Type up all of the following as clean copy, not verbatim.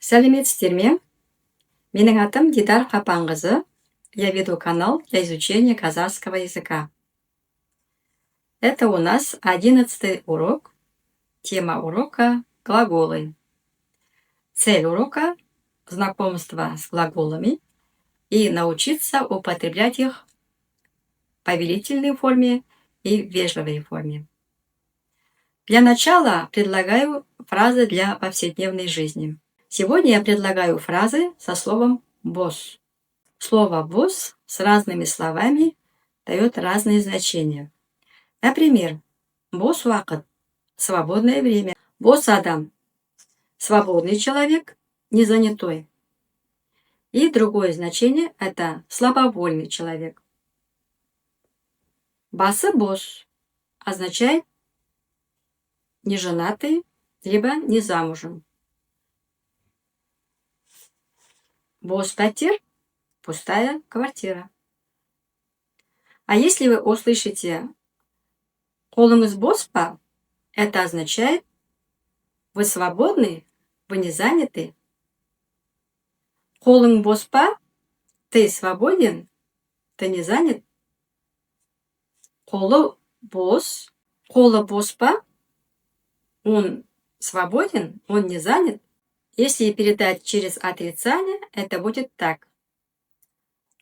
Сәлеметсіздер ме? Менің атым Дидар Қапанқызы. Я веду канал для изучения казахского языка. Это у нас 11-й урок. Тема урока – глаголы. Цель урока – знакомство с глаголами и научиться употреблять их в повелительной форме и в вежливой форме. Для начала предлагаю фразы для повседневной жизни. Сегодня я предлагаю фразы со словом «босс». Слово «босс» с разными словами дает разные значения. Например, «босс вакыт» – свободное время. «Босс адам» – свободный человек, не занятой. И другое значение – это слабовольный человек. «Басы босс» означает неженатый, либо не замужем. «Босс пәтер» – пустая квартира. А если вы услышите «қолыңыз бос па», это означает «вы свободны, вы не заняты». «Қолың бос па» – ты свободен, ты не занят. «Қолы бос» – қолы бос па, он свободен, он не занят. Если передать через отрицание, это будет так.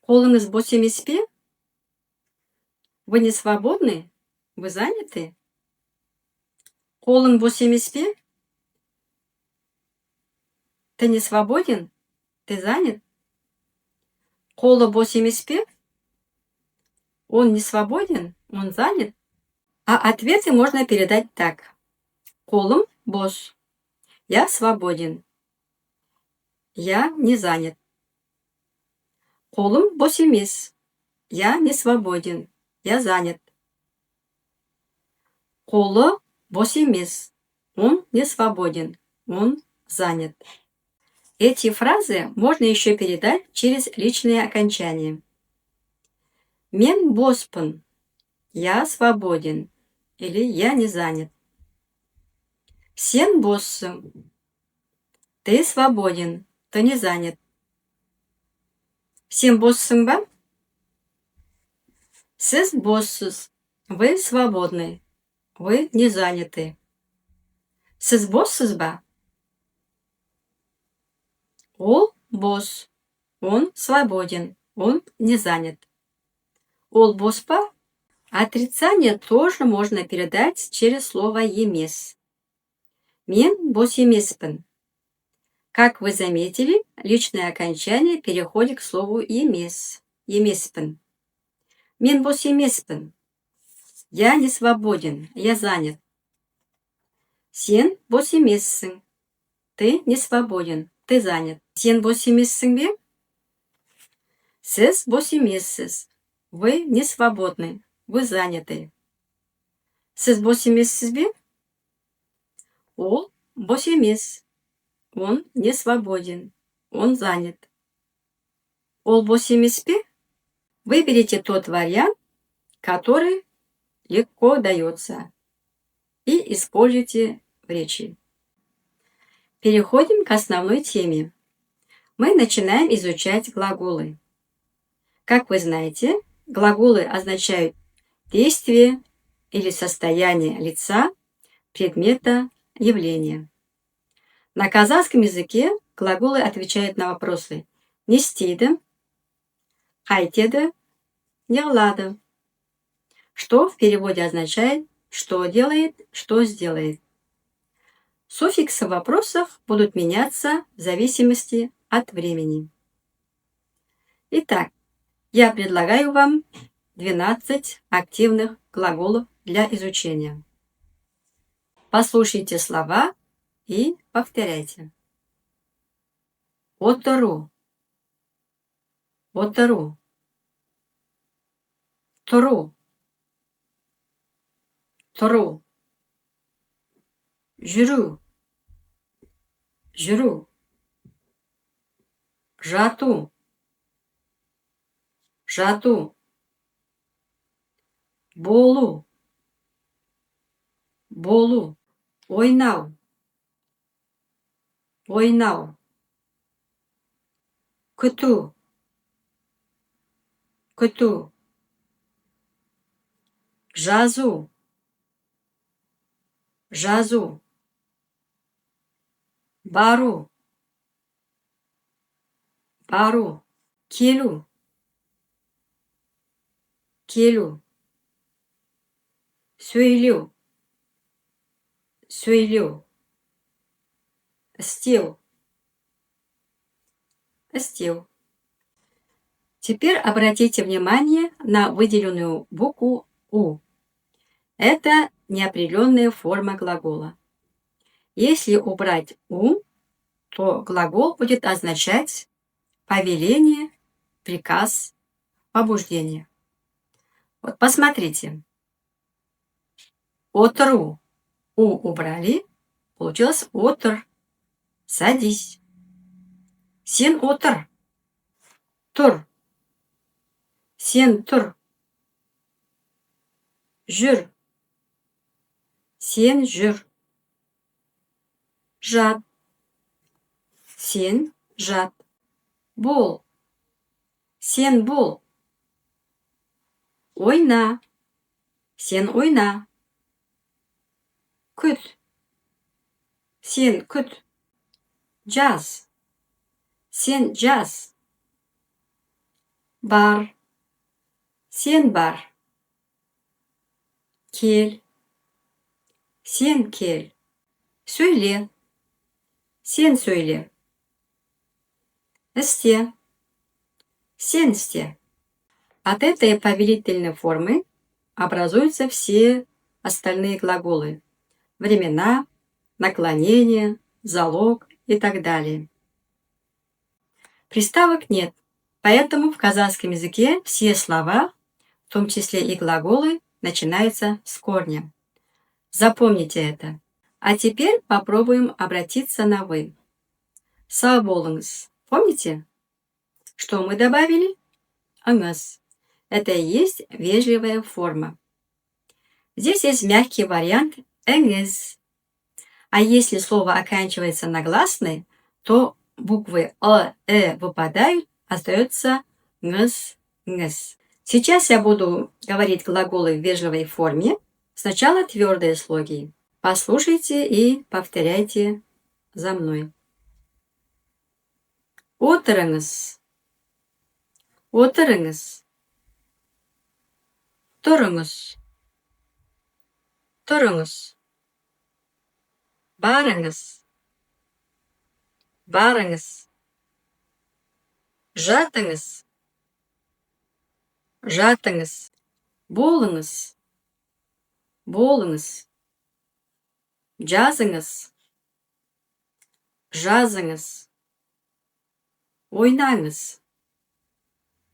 «Қолыңыз бос емес пе» – вы не свободны, вы заняты. «Қолың бос емес пе» – ты не свободен, ты занят. «Қолы бос емес пе» – он не свободен, он занят. А ответы можно передать так. «Қолым бос» – я свободен, я не занят. «Қолым бос емес» – я не свободен, я занят. «Қолы бос емес» – он не свободен, он занят. Эти фразы можно еще передать через личные окончания. «Мен боспын» – я свободен или я не занят. «Сен боссың» – ты свободен, ты не занят. «Сен боссың ба» – сіз боссыз, вы свободны, вы не заняты. «Сіз боссыз ба» – ол босс, он свободен, он не занят. «Ол бос па» – отрицание тоже можно передать через слово «емес». «Мен бос емеспін». Как вы заметили, личное окончание переходит к слову «емес», «емеспін». «Мен бос емеспін». Я не свободен, я занят. «Сен бос емессің». Ты не свободен, ты занят. «Сен бос емессің бе?» Сіз бос емессіз. Вы не свободны, вы заняты. «Сіз бос емессіз бе?» Ол бос емес. Он не свободен, он занят. «Ол бос емес пе?» Выберите тот вариант, который легко дается, и используйте в речи. Переходим к основной теме. Мы начинаем изучать глаголы. Как вы знаете, глаголы означают действие или состояние лица, предмета, явления. На казахском языке глаголы отвечают на вопросы «не істейді», «қайтеді», «неғылады», что в переводе означает «что делает», «что сделает». Суффиксы в вопросах будут меняться в зависимости от времени. Итак, я предлагаю вам 12 активных глаголов для изучения. Послушайте слова и повторяйте. Отыру. Отыру. Тұру. Тұру. Жүру. Жүру. Жату. Жату. Болу. Болу. Ойнау. Ойнау. күту, күту. Жазу, жазу. Бару, бару. Келу, келу. Сөйлеу, сөйлеу. Істеу, істеу. Теперь обратите внимание на выделенную букву «у». Это неопределенная форма глагола. Если убрать «у», то глагол будет означать повеление, приказ, побуждение. Вот посмотрите. Отру. «У» убрали, получилось «отр». Садись. Сен отр. Тур. Сен тур. Жүр. Сен жүр. Жат. Сен жат. Бол. Сен бол. Ойна. Сен ойна. Күт. Сен күт. Жаз. Сен жаз. Бар. Сен бар. Кел. Сен кел. Söyle. Сен söyle. Істе. Сен істе. От этой повелительной формы образуются все остальные глаголы. Времена, наклонение, залог и так далее. Приставок нет, поэтому в казахском языке все слова, в том числе и глаголы, начинаются с корня. Запомните это. А теперь попробуем обратиться на «вы». Сау болыңыз. Помните, что мы добавили? Аңыз. Это и есть вежливая форма. Здесь есть мягкий вариант «эңіз». А если слово оканчивается на гласной, то буквы «ы», «э» выпадают, остается «ңыз», «ңыз». Сейчас я буду говорить глаголы в вежливой форме. Сначала твердые слоги. Послушайте и повторяйте за мной. Отырыңыз. Отырыңыз. Тұрыңыз. Тұрыңыз. Барыңыз. Барыңыз. Жатыңыз. Жатыңыз. Болыңыз. Болыңыз. Жазыңыз. Жазыңыз. Ойнаңыз.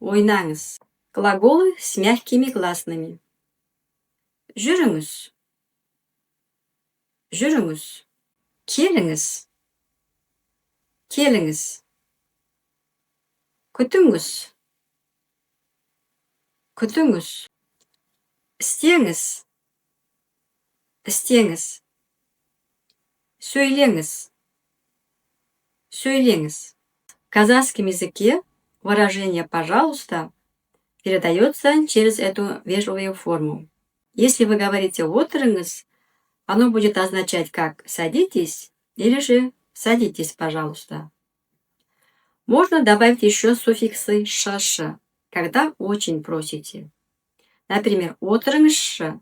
Ойнаңыз. Глаголы с мягкими гласными. Жүріңіз. Жүріңіз. Келіңіз. Келіңіз. Күтіңіз. Күтіңіз. Істеңіз. Істеңіз. Сөйлеңіз. Сөйлеңіз. В казахском языке выражение «пожалуйста» передается через эту вежливую форму. Если вы говорите «отырыңыз», оно будет означать как «садитесь» или же «садитесь, пожалуйста». Можно добавить еще суффиксы «ш», когда очень просите. Например, «отырыңызшы»,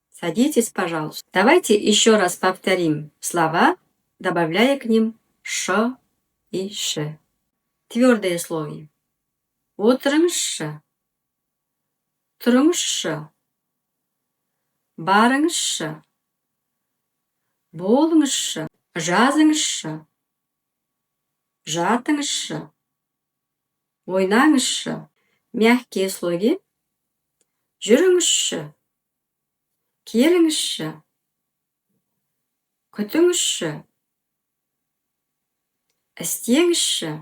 «садитесь, пожалуйста». Давайте еще раз повторим слова, добавляя к ним «ш» и «ш». Твердые слоги. Отырыңызшы. Тұрыңызшы. Барыңызшы. Болыңызшы. Жазыңызшы. Жатыңызшы. Ойнаңызшы. Мягкие слоги. Жүріңізші. Келіңізші. Күтіңізші. Істеңізші.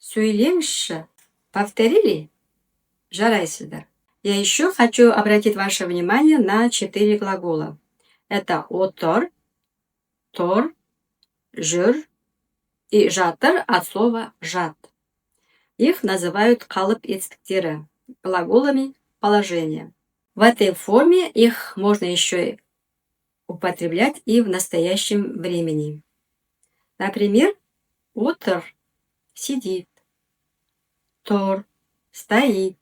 Сөйлеңізші. Повторили? Жарайсыздар. Я еще хочу обратить ваше внимание на 4 глагола. Это отыр, тұр, жүр, И жатыр от слова жат. Их называют қалып етістіктері, глаголами положения. В этой форме их можно еще употреблять и в настоящем времени. Например, отыр – сидит, тұр – стоит,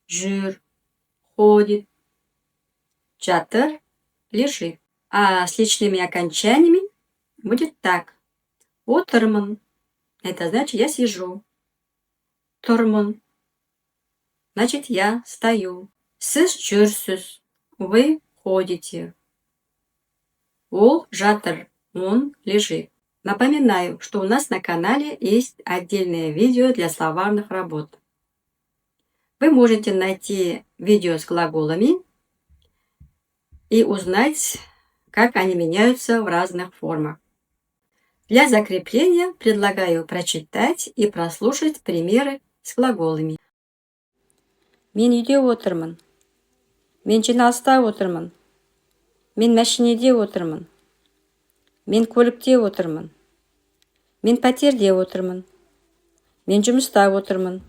жүр – ходит, жатыр – лежит. А с личными окончаниями будет так. Отырмын – это значит я сижу. Тұрмын – значит я стою. Сіз жүрсіз – вы ходите. Ол жатыр, он лежит. Напоминаю, что у нас на канале есть отдельное видео для словарных работ. Вы можете найти видео с глаголами и узнать, как они меняются в разных формах. Для закрепления предлагаю прочитать и прослушать примеры с глаголами. Мен үйде отырмын. Мен жиналыста отырмын. Мен машинеде отырмын. Мен көлікте отырмын. Мен пәтерде отырмын. Мен жұмыста отырмын.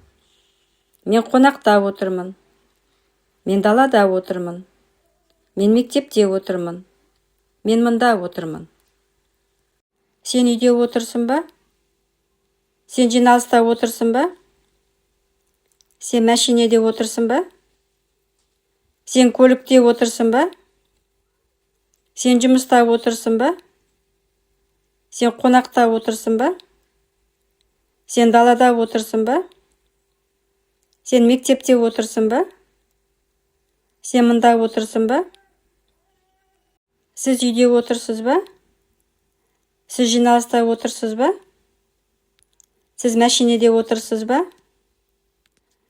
Мен қонақта отырмын. Мен далада отырмын. Мен мектепте отырмын. Мен мында отырмын. Сен үйде отырсың ба? Сен жиналыста отырсың ба? Сен машинеде отырсың ба? Сен көлікте отырсың ба? Сен жұмыста отырсың ба? Сен қонақта отырсың ба? Сен далада отырсың ба? Сен мектепте отырсың ба? Сен мында отырсың ба? Сіз үйде отырсыз ба? Сіз жиналыста отырсыз ба? Сіз машинеде отырсыз ба?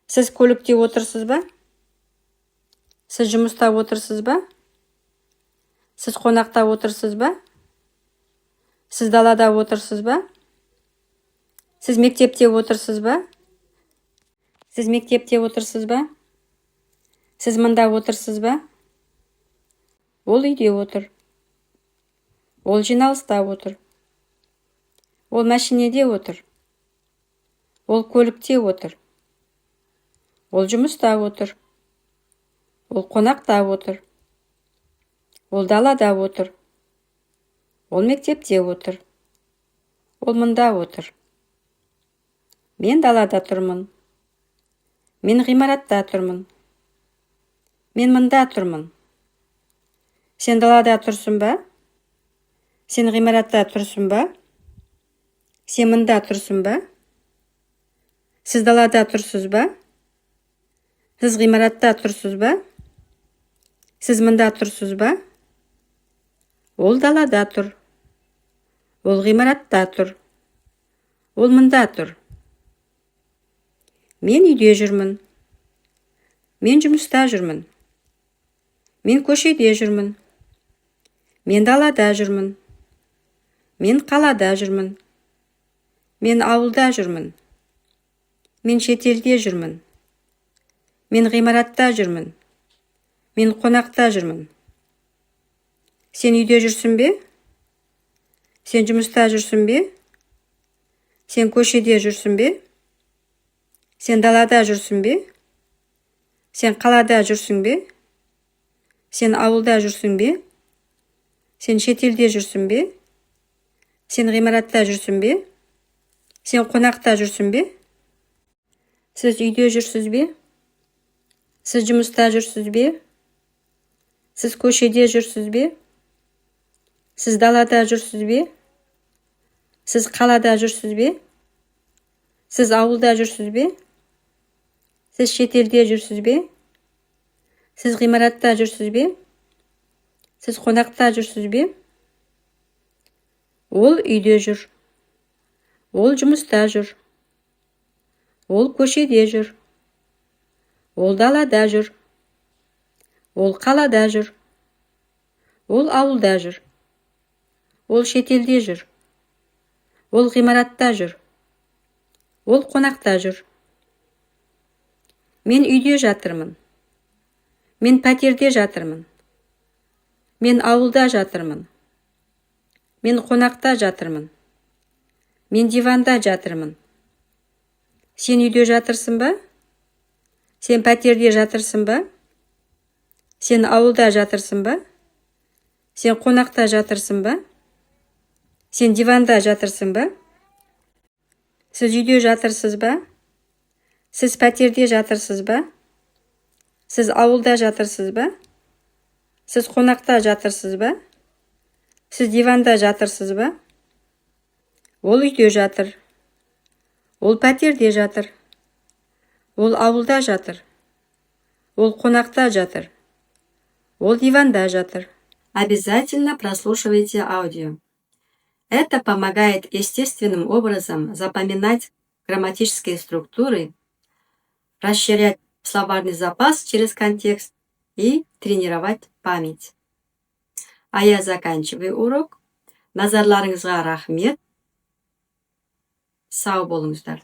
Сіз көлікте отырсыз ба? Сіз жұмыста отырсыз ба? Сіз қонақта отырсыз ба? Сіз далада отырсыз ба? Сіз мектепте отырсыз ба? Сіз мектепте отырсыз ба? Сіз мында отырсыз ба? Ол үйде отыр. Ол жиналыста отыр. Ол машинеде отыр. Ол көлікте отыр. Ол жұмыста отыр. Ол қонақта отыр. Ол далада отыр. Ол мектепте отыр. Ол мында отыр. Мен далада тұрмын. Мен ғимаратта тұрмын. Мен мында тұрмын. Сен далада тұрсың ба? Сен ғимаратта тұрсың ба? Сен мында тұрсың ба? Сіз далада тұрсыз ба? Сіз ғимаратта тұрсыз ба? Сіз мында тұрсыз ба? Ол далада тұр. Ол ғимаратта тұр. Ол мында тұр. Мен үйде жүрмін. Мен жұмыста жүрмін. Мен көшеде жүрмін. Мен далада жүрмін. Мен қалада жүрмін. Мен ауылда жүрмін. Мен шетелде жүрмін. Мен ғимаратта жүрмін. Мен қонақта жүрмін. Сен үйде жүрсің бе? Сен жұмыста жүрсің бе? Сен көшеде жүрсің бе? Сен далада жүрсің бе? Сен қалада жүрсің бе? Сен ауылда жүрсің бе? Сен шетелде жүрсің бе? Сен ғимаратта жүрсің бе? Сен қонақта жүрсің бе? Сіз үйде жүрсіз бе? Сіз жұмыста жүрсіз бе? Сіз көшеде жүрсіз бе? Сіз далада жүрсіз бе? Сіз қалада жүрсіз бе? Сіз ауылда жүрсіз бе? Сіз шетелде жүрсіз бе? Сіз ғимаратта жүрсіз бе? Сіз қонақта жүрсіз бе? Ол үйде жүр. Ол жұмыста жүр. Ол көшеде жүр. Ол далада жүр. Ол қалада жүр. Ол ауылда жүр. Ол шетелде жүр. Ол ғимаратта жүр. Ол қонақта жүр. Мен үйде жатырмын. Мен пәтерде жатырмын. Мен ауылда жатырмын. Мен қонақта жатырмын. Мен диванда жатырмын. Сен үйде жатырсың ба? Сен пәтерде жатырсың ба? Сен ауылда жатырсың ба? Сен қонақта жатырсың ба? Сен диванда жатырсың ба? Сіз үйде жатырсыз ба? Сіз пәтерде жатырсыз ба? Сіз ауылда жатырсыз ба? Сіз қонақта жатырсыз ба? Сіз диванда жатырсыз ба? Ол үйде жатыр. Ол пәтерде жатыр. Ол ауылда жатыр. Ол қонақта жатыр. Ол диванда жатыр. Обязательно прослушивайте аудио. Это помогает естественным образом запоминать грамматические структуры, расширять словарный запас через контекст и тренировать память. А я заканчиваю урок. Назарларыңызға рахмет. Сау болыңыздар.